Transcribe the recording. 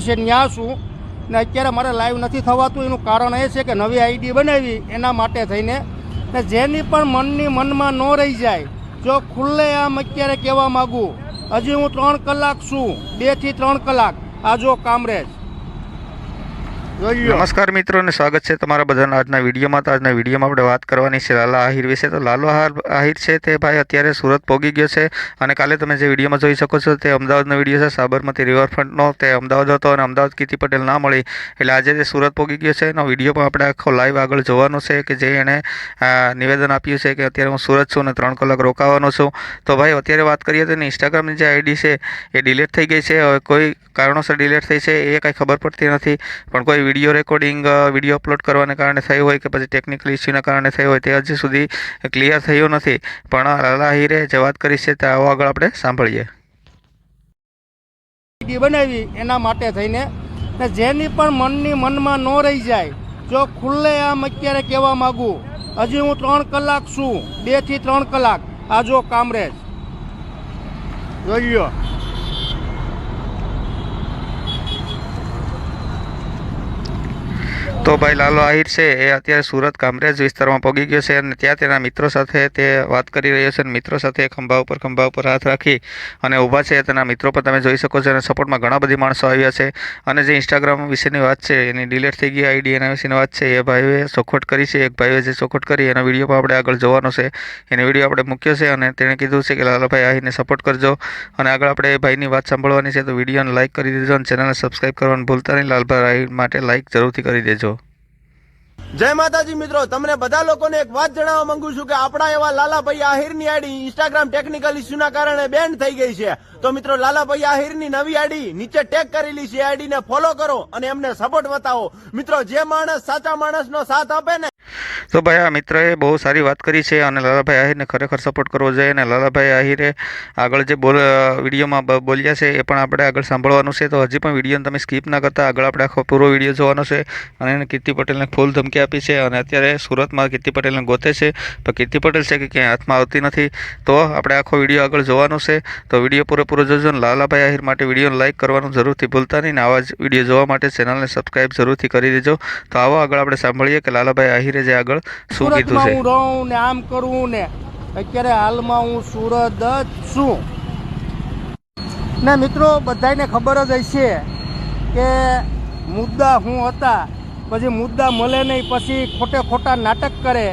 છે ન્યા છું ને અત્યારે મારે લાઈવ નથી થવાતું. એનું કારણ એ છે કે નવી આઈડી બનાવી એના માટે થઈને ને જેની પણ મનમાં ન રહી જાય. જો ખુલ્લે આમ અત્યારે કહેવા માગું, હજી હું 3 કલાક છું, 2 થી 3 કલાક. આ જો કામરેજ. નમસ્કાર મિત્રો અને સ્વાગત છે તમારા બધાના આજના વિડીયોમાં. તો આજના વિડીયોમાં આપણે વાત કરવાની છે લાલા આહિર વિશે. તો લાલા આહિર છે તે ભાઈ અત્યારે સુરત પહોંચી ગયો છે અને કાલે તમે જે વિડીયોમાં જોઈ શકો છો તે અમદાવાદનો વિડીયો છે, સાબરમતી રિવરફ્રન્ટનો. તે અમદાવાદ હતો અને અમદાવાદ કીર્તિ પટેલ ના મળી એટલે આજે તે સુરત પહોંચી ગયો છે. એનો વિડીયો પણ આપણે આખો લાઈવ આગળ જોવાનો છે કે જે એણે નિવેદન આપ્યું છે કે અત્યારે હું સુરત છું અને 3 કલાક રોકાવાનો છું. તો ભાઈ અત્યારે વાત કરીએ તો ઇન્સ્ટાગ્રામની જે આઈડી છે એ ડિલીટ થઈ ગઈ છે. હવે કોઈ કારણોસર ડિલીટ થઈ છે એ કાંઈ ખબર પડતી નથી, પણ કોઈ વિડીયો રેકોર્ડિંગ વિડીયો અપલોડ કરવાને કારણે થયું હોય કે પછી ટેકનિકલ ઇસ્યુના કારણે થયું હોય તે હજી સુધી ક્લિયર થયું નથી. પણ લાલા આહિરે જે વાત કરી છે તે આવો આગળ આપણે સાંભળીએ. આઈડી બનાવી એના માટે થઈને ને જેની પણ મનમાં ન રહી જાય. જો ખુલ્લે આમ અત્યારે કહેવા માગું, હજી હું 3 કલાક છું, 2 થી 3 કલાક. આ જો કામરેજ જોઈ લો. તો ભાઈ લાલો આહિર છે એ અત્યારે સુરત કામરેજ વિસ્તારમાં પહોંચી ગયો છે અને ત્યાં તેના મિત્રો સાથે તે વાત કરી રહ્યો છે. અને મિત્રો સાથે ખંભા ઉપર હાથ રાખી અને ઊભા છે. તેના મિત્રો પણ તમે જોઈ શકો છો અને સપોર્ટમાં ઘણા બધી માણસો આવ્યા છે. અને જે ઇન્સ્ટાગ્રામ વિશેની વાત છે એની ડિલીટ થઈ ગઈ આઈડી એના વિશેની વાત છે એ ભાઈએ ચોખવટ કરી છે. એક ભાઈએ જે ચોખવટ કરી એનો વિડીયો પણ આપણે આગળ જોવાનો છે. એનો વિડીયો આપણે મૂક્યો છે અને તેણે કીધું છે કે લાલાભાઈ આહિરને સપોર્ટ કરજો. અને આગળ આપણે એ ભાઈની વાત સાંભળવાની છે. તો વિડીયોને લાઇક કરી દેજો અને ચેનલને સબસ્ક્રાઈબ કરવાનું ભૂલતા નહીં. લાલભાઈ આહિર માટે લાઇક જરૂરથી કરી દેજો. જય માતાજી મિત્રો, તમને બધા લોકોને એક વાત જણાવવા માંગુ છું કે આપણા એવા લાલાભાઈ આહિરની આઈડી ઇન્સ્ટાગ્રામ ટેકનિકલ ઇસ્યુના કારણે બેન થઈ ગઈ છે. તો મિત્રો લાલાભાઈ આહિરની નવી આઈડી નીચે ટેગ કરેલી છે, આઈડીને ફોલો કરો અને એમને સપોર્ટ બતાવો. મિત્રો જે માણસ સાચા માણસનો સાથ આપે ને. તો ભાઈ આ મિત્રએ બહુ સારી વાત કરી છે અને લાલાભાઈ આહિરને ખરેખર સપોર્ટ કરવો જોઈએ. અને લાલાભાઈ આહિરે આગળ જે વિડીયોમાં બોલ્યા છે એ પણ આપણે આગળ સાંભળવાનું છે. તો હજી પણ વિડીયોને તમે સ્કીપ ના કરતા આગળ આપણે આખો પૂરો વિડીયો જોવાનો છે. અને એને કીર્તિ પટેલને ફૂલ ધમકી આપી છે અને અત્યારે સુરતમાં કીર્તિ પટેલને ગોતે છે. તો કીર્તિ પટેલ છે કે ક્યાંય હાથમાં આવતી નથી. તો આપણે આખો વિડીયો આગળ જોવાનો છે. તો વિડીયો પૂરેપૂરો જોજો અને લાલાભાઈ આહિર માટે વિડીયોને લાઇક કરવાનું જરૂરથી ભૂલતા નહીં. આવા જ વિડીયો જોવા માટે ચેનલને સબસ્ક્રાઈબ જરૂરથી કરી દેજો. તો આવો આગળ આપણે સાંભળીએ કે લાલાભાઈ આહિરે જે આગળ શું કીધું છે. હું રહું ને આમ કરું ને અત્યારે હાલમાં હું સુરત જ છું ને મિત્રો બધાને ખબર જ હશે કે મુદ્દા હું હતા, પછી મુદ્દા મળે નહીં, પછી ખોટા નાટક કરે.